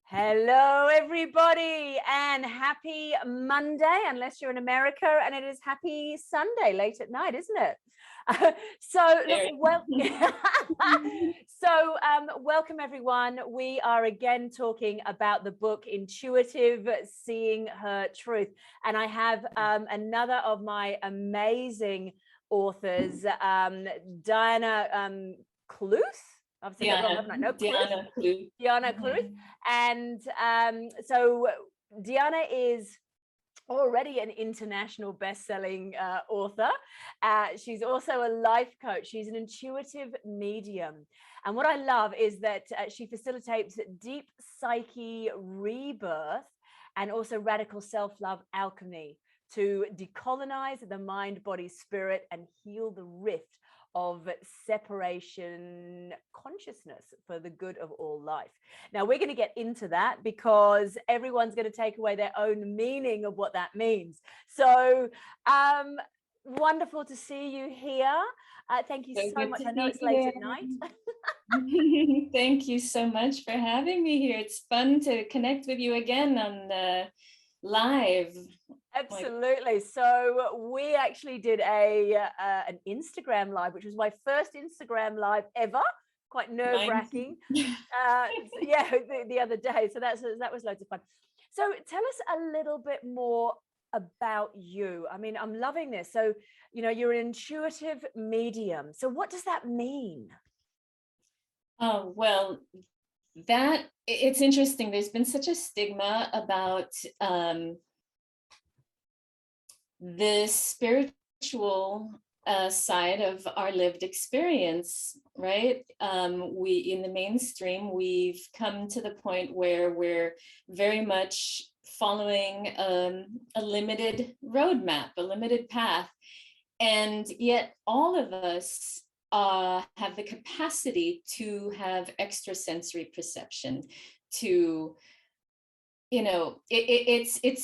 Hello, everybody, and happy Monday, unless you're in America, and it is happy Sunday late at night, isn't it? Welcome everyone. We are again talking about the book Intuitive Seeing Her Truth, and I have another of my amazing authors, Dhyāna Kluth. I've said that wrong, haven't I? No, Dhyāna Kluth. Dhyāna Kluth. And so Dhyāna is already an international best-selling author. She's also a life coach. She's an intuitive medium. And what I love is that she facilitates deep psyche rebirth and also radical self-love alchemy to decolonize the mind, body, spirit, and heal the rift of separation consciousness for the good of all life. Now, we're going to get into that because everyone's going to take away their own meaning of what that means. So wonderful to see you here. Thank you so much. I know it's late at night. Thank you so much for having me here. It's fun to connect with you again on the live. Absolutely. So we actually did an Instagram live, which was my first Instagram live ever. Quite nerve-wracking. The other day. So that was loads of fun. So tell us a little bit more about you. I mean, I'm loving this. So, you know, you're an intuitive medium. So what does that mean? Oh, well, it's interesting. There's been such a stigma about the spiritual side of our lived experience, right? We, in the mainstream, we've come to the point where we're very much following a limited roadmap, a limited path. And yet all of us have the capacity to have extrasensory perception, to, you know, it's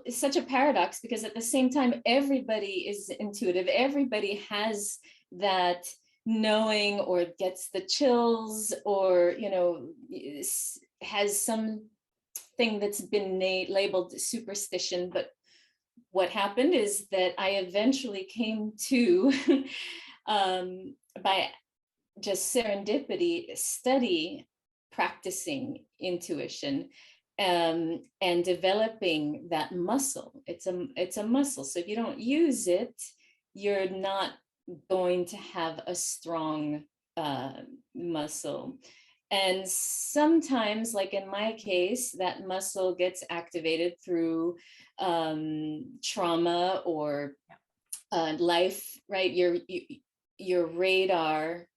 such a paradox, because at the same time, everybody is intuitive. Everybody has that knowing, or gets the chills, or, you know, has something that's been labeled superstition. But what happened is that I eventually came to, by just serendipity, study practicing intuition. And developing that muscle. It's a muscle. So if you don't use it, you're not going to have a strong muscle. And sometimes, like in my case, that muscle gets activated through trauma or life, right? Your radar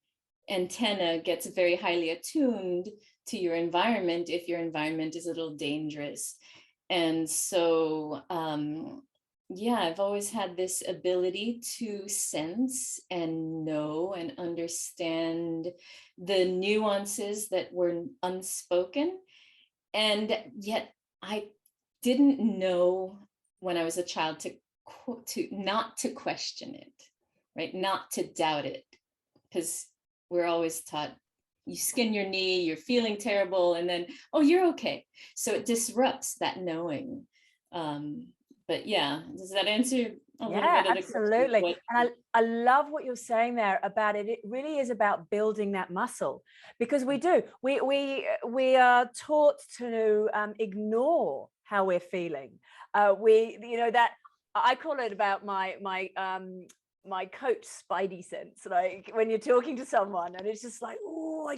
antenna gets very highly attuned to your environment if your environment is a little dangerous. And so, I've always had this ability to sense and know and understand the nuances that were unspoken. And yet I didn't know when I was a child to not to question it, right? Not to doubt it, because we're always taught, you skin your knee, you're feeling terrible, and then, oh, you're okay. So it disrupts that knowing. But yeah, does that answer a little bit of the absolutely question? And I love what you're saying there about it. It really is about building that muscle, because we are taught to ignore how we're feeling. That I call it about my coach spidey sense, like when you're talking to someone and it's just like, oh, I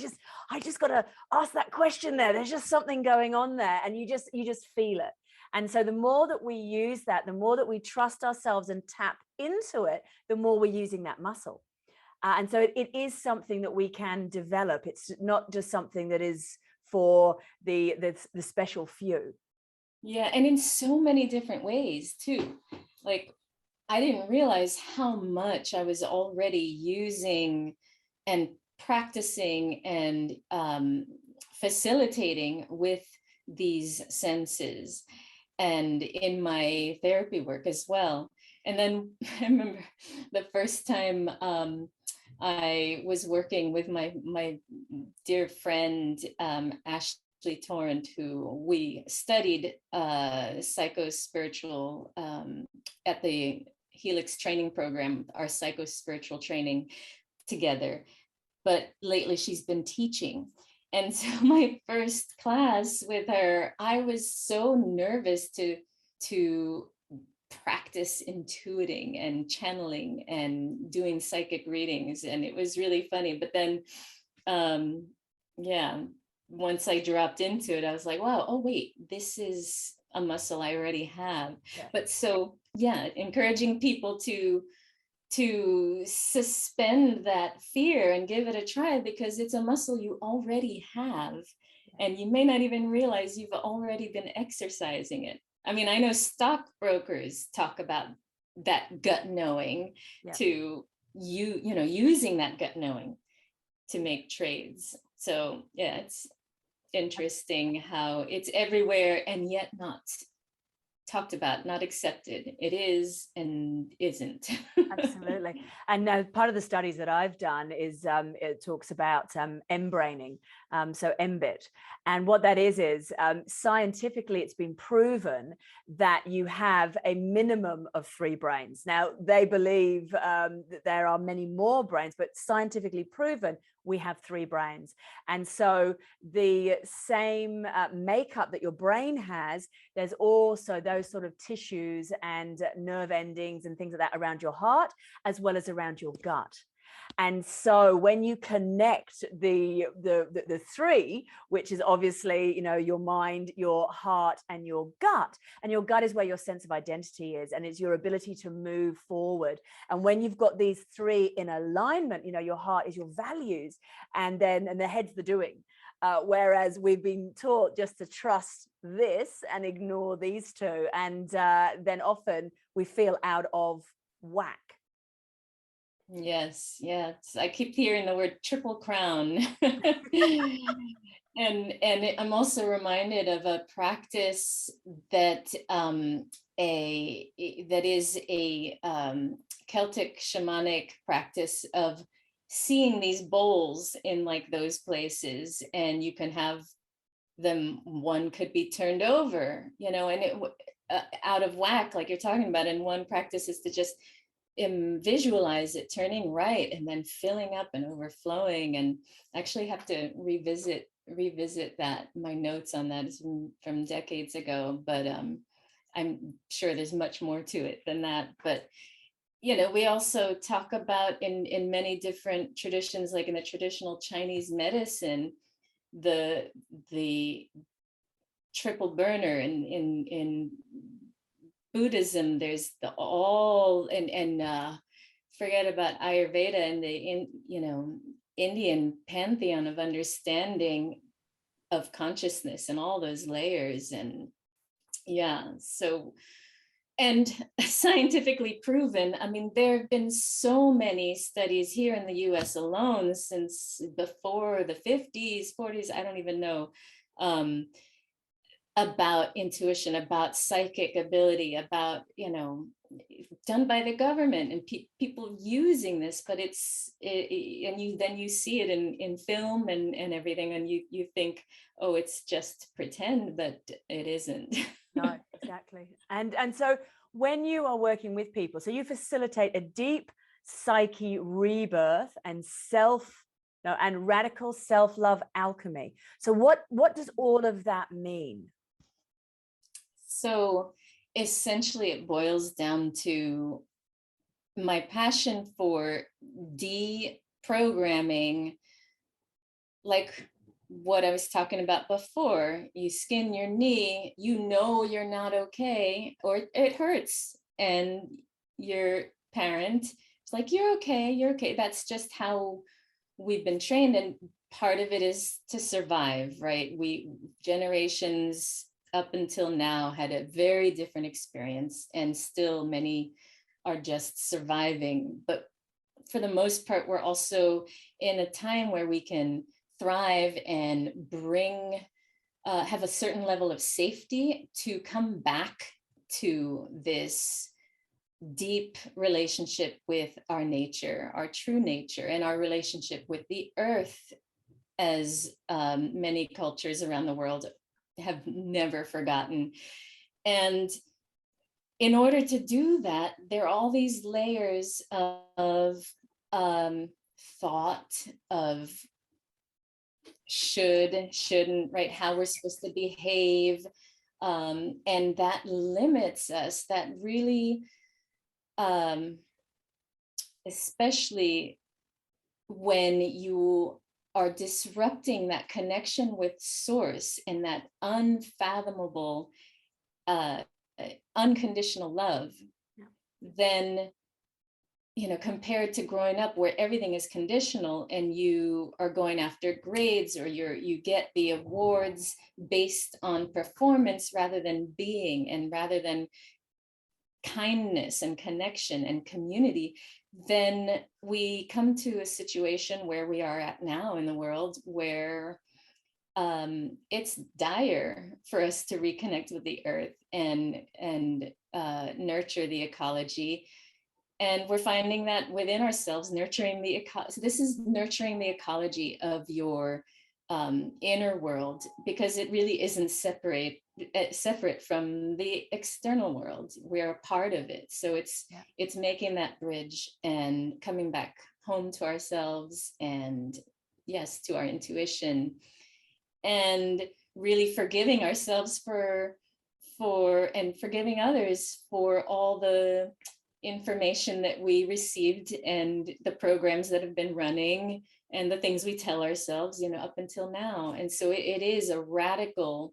just got to ask that question there. There's just something going on there, and you just feel it. And so the more that we use that, the more that we trust ourselves and tap into it, the more we're using that muscle. And so it is something that we can develop. It's not just something that is for the special few. Yeah, and in so many different ways too. Like, I didn't realize how much I was already using and practicing and facilitating with these senses, and in my therapy work as well. And then I remember the first time I was working with my dear friend, Ashley Ashley Torrent, who we studied psycho-spiritual at the Helix training program, our psycho-spiritual training together. But lately she's been teaching. And so my first class with her, I was so nervous to practice intuiting and channeling and doing psychic readings. And it was really funny. But then, once I dropped into it, I was like, wow, oh wait, this is a muscle I already have. Yeah. But so, yeah, encouraging people to suspend that fear and give it a try, because it's a muscle you already have, and you may not even realize you've already been exercising it. I mean, I know stockbrokers talk about that gut knowing to using that gut knowing to make trades. So yeah, it's interesting how it's everywhere and yet not talked about, not accepted. It is and isn't. Absolutely. And part of the studies that I've done is it talks about embraining, so MBIT. And what that is scientifically it's been proven that you have a minimum of 3 brains. Now, they believe that there are many more brains, but scientifically proven we have 3 brains. And so the same makeup that your brain has, there's also those sort of tissues and nerve endings and things like that around your heart, as well as around your gut. And so when you connect the 3, which is obviously, your mind, your heart, and your gut is where your sense of identity is, and it's your ability to move forward. And when you've got these 3 in alignment, your heart is your values, and the head's the doing. Whereas we've been taught just to trust this and ignore these 2, and then often we feel out of whack. Yes. I keep hearing the word triple crown. and I'm also reminded of a practice that is a Celtic shamanic practice of seeing these bowls in like those places, and you can have them, one could be turned over, and it out of whack, like you're talking about. And one practice is to just visualize it turning right and then filling up and overflowing. And actually have to revisit that. My notes on that is from decades ago, but I'm sure there's much more to it than that. But we also talk about in many different traditions, like in the traditional Chinese medicine, the triple burner. In Buddhism, there's forget about Ayurveda and the Indian pantheon of understanding of consciousness and all those layers. And so, and scientifically proven. I mean, there have been so many studies here in the US alone since before the 50s, 40s, I don't even know, about intuition, about psychic ability, about, done by the government and people using this, but and you see it in film and everything, and you think, oh, it's just pretend, but it isn't. No, exactly. And so when you are working with people, so you facilitate a deep psyche rebirth and and radical self-love alchemy. So what does all of that mean? So essentially it boils down to my passion for deprogramming, like what I was talking about before. You skin your knee, you're not okay, or it hurts, and your parent is like, you're okay. That's just how we've been trained. And part of it is to survive, right? We generations up until now had a very different experience, and still many are just surviving. But for the most part, we're also in a time where we can thrive and have a certain level of safety to come back to this deep relationship with our nature, our true nature, and our relationship with the earth as many cultures around the world have never forgotten. And in order to do that, there are all these layers of thought, of should, shouldn't, right? How we're supposed to behave. And that limits us, that really, especially when you are disrupting that connection with source and that unfathomable, unconditional love, Yeah. then, compared to growing up where everything is conditional and you are going after grades, or you get the awards based on performance rather than being, and rather than kindness and connection and community, then we come to a situation where we are at now in the world, where it's dire for us to reconnect with the earth and nurture the ecology. And we're finding that within ourselves, nurturing the so this is nurturing the ecology of your inner world, because it really isn't separate from the external world. We're a part of it. So it's making that bridge and coming back home to ourselves, and yes, to our intuition, and really forgiving ourselves for and forgiving others for all the information that we received and the programs that have been running and the things we tell ourselves, up until now. And so it is a radical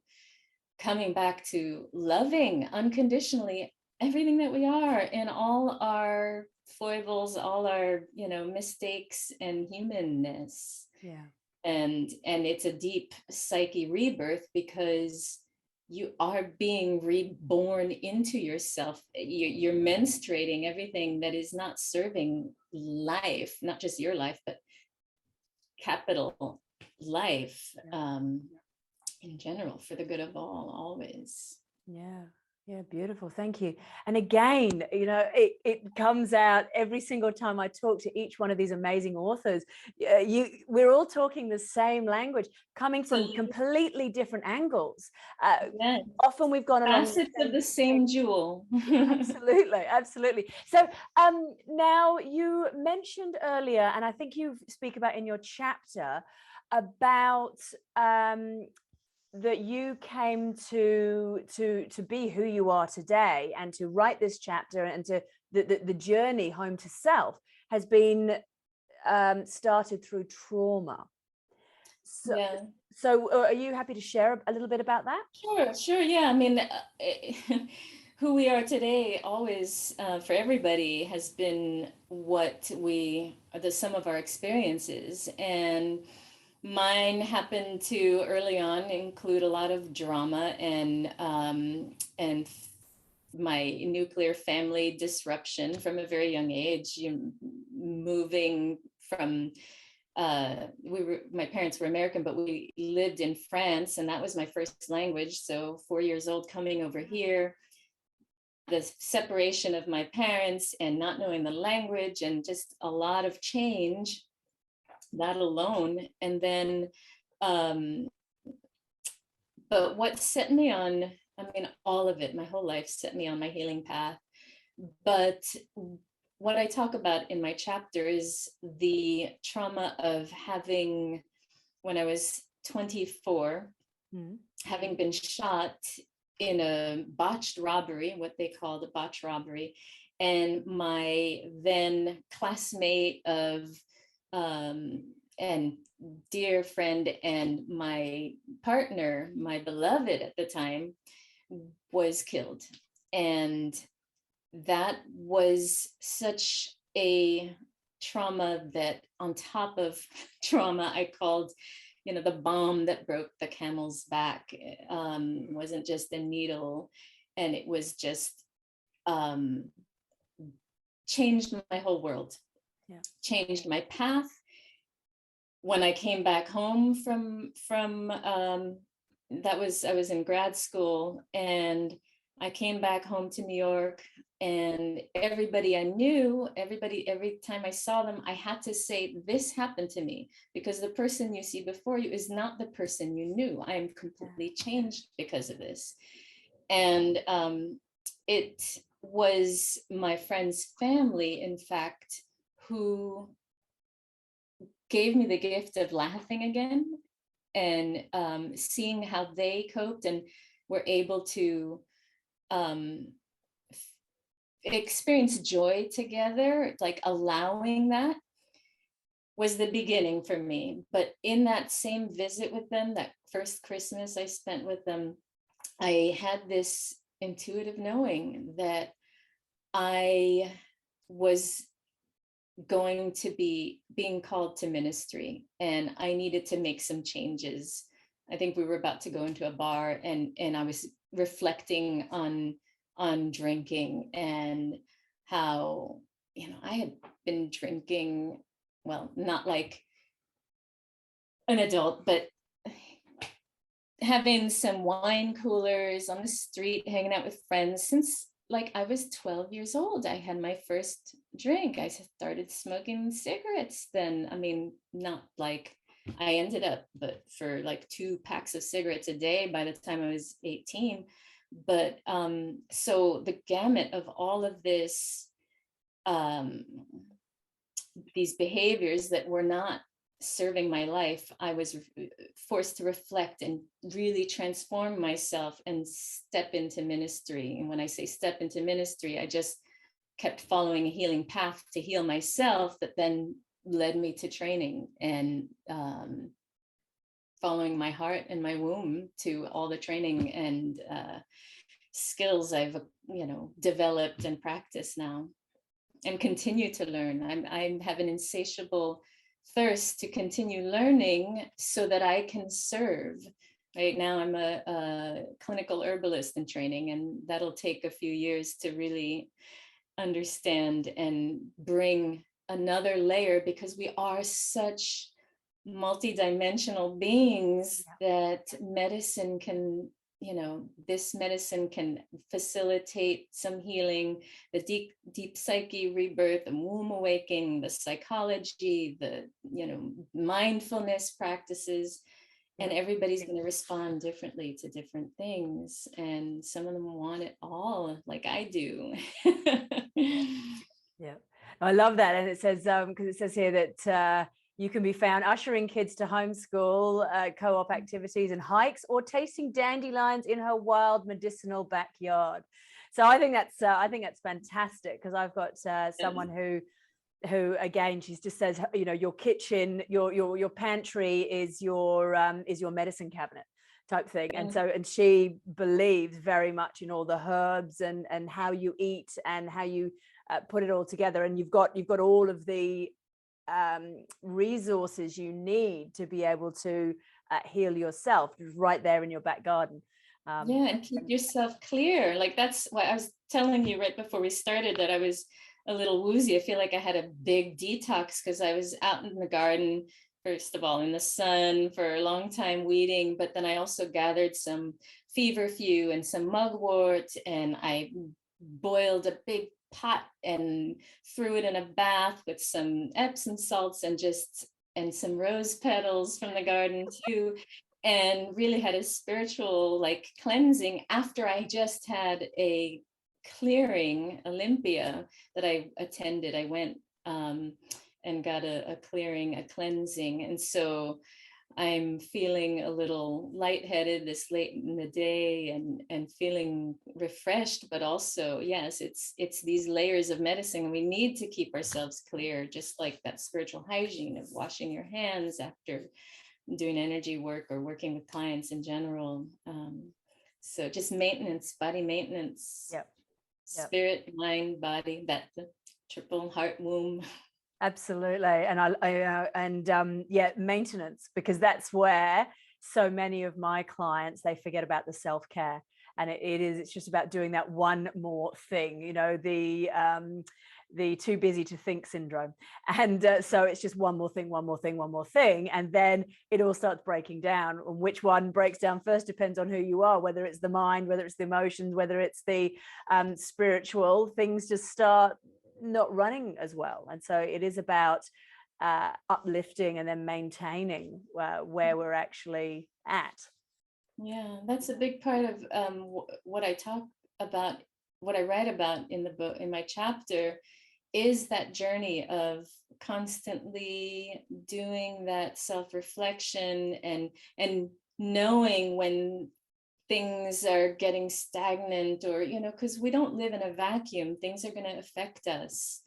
coming back to loving unconditionally everything that we are, and all our foibles, all our, mistakes and humanness. Yeah. And it's a deep psyche rebirth, because you are being reborn into yourself. You're menstruating everything that is not serving life, not just your life, but capital life, in general, for the good of all, always. Yeah, beautiful. Thank you. And again, it comes out every single time I talk to each one of these amazing authors. We're all talking the same language, coming from completely different angles. Yes. Often we've gone along facets of the same jewel. Absolutely. So now, you mentioned earlier, and I think you speak about in your chapter, about that you came to be who you are today, and to write this chapter, and to the journey home to self has been started through trauma. So are you happy to share a little bit about that? Sure. Yeah. I mean, who we are today always, for everybody, has been what the sum of our experiences. And mine happened to early on include a lot of drama and my nuclear family disruption from a very young age. Moving from my parents were American, but we lived in France, and that was my first language. So 4 years old, coming over here, the separation of my parents and not knowing the language, and just a lot of change, that alone. And then, but what set me on, all of it, my whole life set me on my healing path. But what I talk about in my chapter is the trauma of having, when I was 24, having been shot in a botched robbery, what they called a botched robbery. And my then classmate and dear friend and my partner, my beloved at the time, was killed. And that was such a trauma that, on top of trauma, I called, the bomb that broke the camel's back. Wasn't just a needle, and it was just changed my whole world. Changed my path. When I came back home from I was in grad school, and I came back home to New York, and everybody I knew, every time I saw them, I had to say, this happened to me, because the person you see before you is not the person you knew. I am completely changed because of this. And it was my friend's family, in fact, who gave me the gift of laughing again, and seeing how they coped and were able to experience joy together, like allowing that was the beginning for me. But in that same visit with them, that first Christmas I spent with them, I had this intuitive knowing that I was going to be being called to ministry, and I needed to make some changes. I think we were about to go into a bar, and I was reflecting on drinking, and how, you know, I had been drinking, well, not like an adult, but having some wine coolers on the street, hanging out with friends since like I was 12 years old. I had my first drink. I started smoking cigarettes then. I mean, not like I ended up, but for like 2 packs of cigarettes a day by the time I was 18. But so the gamut of all of this, these behaviors that were not serving my life, I was forced to reflect and really transform myself and step into ministry. And when I say step into ministry, I just kept following a healing path to heal myself, that then led me to training and following my heart and my womb to all the training and skills I've, you know, developed and practiced now and continue to learn. I have an insatiable thirst to continue learning so that I can serve. Right now, I'm a clinical herbalist in training, and that'll take a few years to really understand and bring another layer, because we are such multidimensional beings that medicine can, you know, this medicine can facilitate some healing, the deep psyche rebirth, the womb awakening, the psychology, the, you know, mindfulness practices, and everybody's going to respond differently to different things. And some of them want it all, like I do. Yeah, I love that. And it says, because it says here that you can be found ushering kids to homeschool, co-op activities and hikes, or tasting dandelions in her wild medicinal backyard. So I think that's fantastic, because I've got someone who again, she just says, you know, your kitchen, your pantry is your medicine cabinet type thing. And so, and she believes very much in all the herbs and how you eat and how you put it all together. And you've got all of the resources you need to be able to heal yourself right there in your back garden. Yeah, and keep yourself clear. Like, that's what I was telling you right before we started, that I was a little woozy. I feel like I had a big detox because I was out in the garden, first of all, in the sun for a long time weeding, but then I also gathered some feverfew and some mugwort, and I boiled a big pot and threw it in a bath with some Epsom salts and some rose petals from the garden too, and really had a spiritual like cleansing after I just had a clearing, Olympia, that I attended. I went and got a clearing, a cleansing, and so I'm feeling a little lightheaded this late in the day, and feeling refreshed, but also, yes, it's these layers of medicine. We need to keep ourselves clear, just like that spiritual hygiene of washing your hands after doing energy work or working with clients in general. So just maintenance, body maintenance, spirit, mind, body, that the triple heart womb. Absolutely. And maintenance, because that's where so many of my clients, they forget about the self-care. And it's just about doing that one more thing, you know, the too busy to think syndrome. And so it's just one more thing, one more thing, one more thing. And then it all starts breaking down. And which one breaks down first depends on who you are, whether it's the mind, whether it's the emotions, whether it's the spiritual. Things just start not running as well. And so it is about uplifting and then maintaining where we're actually at. Yeah, that's a big part of what I talk about, what I write about in the book, in my chapter, is that journey of constantly doing that self-reflection and knowing when things are getting stagnant, or, you know, because we don't live in a vacuum. Things are going to affect us.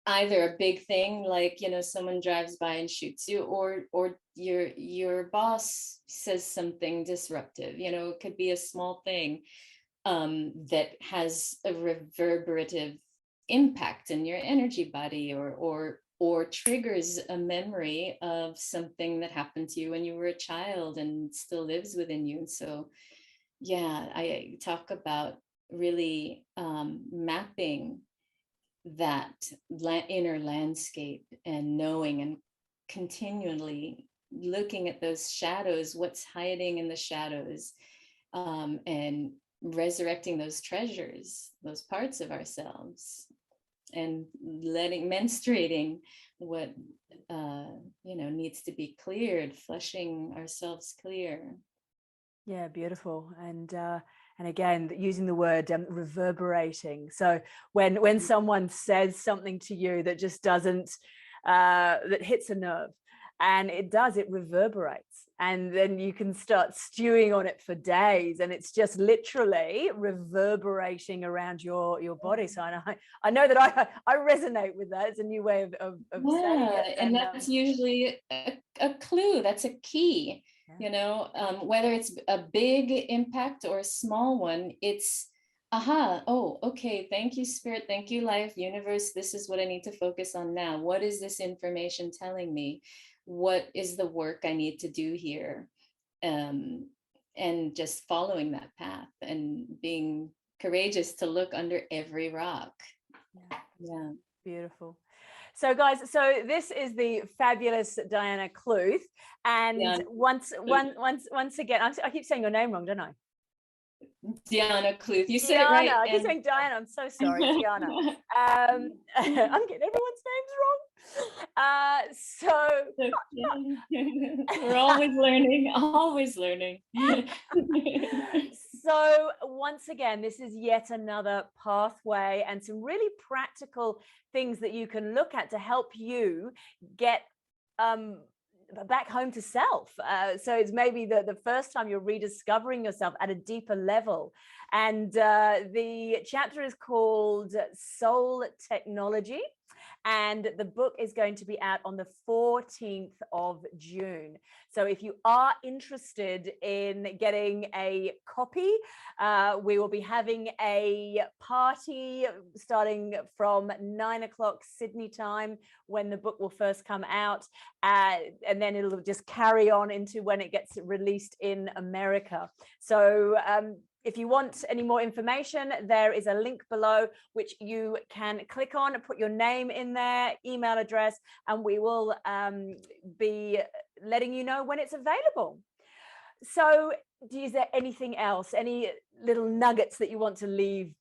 Either a big thing, like, you know, someone drives by and shoots you, or your boss says something disruptive. You know, it could be a small thing that has a reverberative impact in your energy body, or triggers a memory of something that happened to you when you were a child and still lives within you. And so, yeah, I talk about really mapping that inner landscape and knowing and continually looking at those shadows, what's hiding in the shadows, and resurrecting those treasures, those parts of ourselves, and menstruating what you know, needs to be cleared, flushing ourselves clear. Yeah, beautiful. And again, using the word reverberating. So when someone says something to you that just doesn't, that hits a nerve, and it reverberates, and then you can start stewing on it for days, and it's just literally reverberating around your body. So I know that I resonate with that. It's a new way of saying it. And that's usually a clue. That's a key. You know, whether it's a big impact or a small one, it's aha, oh, okay, thank you, spirit, thank you, life, universe, this is what I need to focus on now. What is this information telling me? What is the work I need to do here? And just following that path and being courageous to look under every rock. Yeah. Beautiful. So guys, so this is the fabulous Dhyāna Kluth, and once again, I keep saying your name wrong, don't I? Dhyāna Kluth. You said Dhyāna. it right. I keep saying Dhyāna. I'm so sorry, Dhyāna. I'm getting everyone's names wrong. We're always learning, always learning. So once again, this is yet another pathway and some really practical things that you can look at to help you get back home to self. So it's maybe the first time you're rediscovering yourself at a deeper level. And the chapter is called Soul Technology. And the book is going to be out on the 14th of June. So if you are interested in getting a copy, we will be having a party starting from 9 o'clock Sydney time when the book will first come out. And then it'll just carry on into when it gets released in America. So if you want any more information, there is a link below which you can click on, put your name in there, email address, and we will be letting you know when it's available. So is there anything else, any little nuggets that you want to leave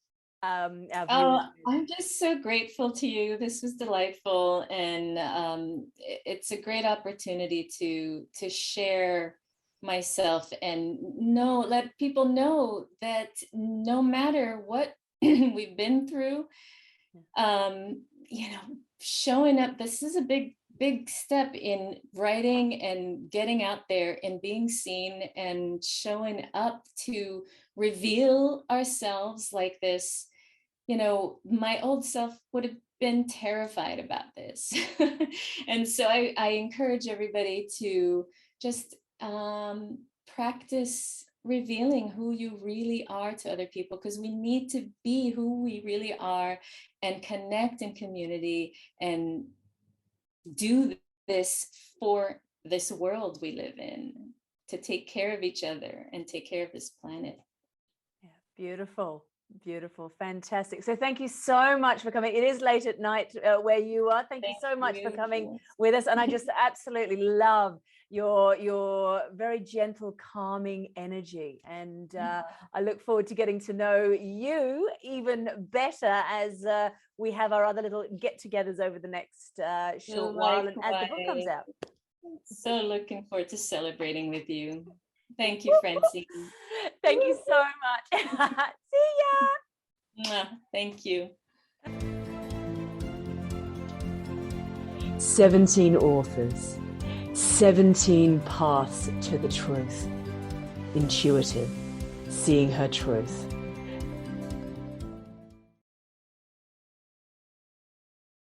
our viewers with? I'm just so grateful to you. This was delightful, and it's a great opportunity to share myself and let people know that no matter what we've been through, you know, showing up, this is a big step in writing and getting out there and being seen and showing up to reveal ourselves like this. You know, my old self would have been terrified about this. And so I encourage everybody to just practice revealing who you really are to other people, because we need to be who we really are and connect in community and do this for this world we live in, to take care of each other and take care of this planet. Yeah, beautiful. Beautiful. Fantastic. So thank you so much for coming. It is late at night where you are. Thank you so much for coming with us. And I just absolutely love your very gentle, calming energy. And I look forward to getting to know you even better as we have our other little get-togethers over the next short while and as the book comes out. So looking forward to celebrating with you. Thank you, Francinne. Thank you so much. See ya. Thank you. 17 authors, 17 paths to the truth. Intuitive, seeing her truth.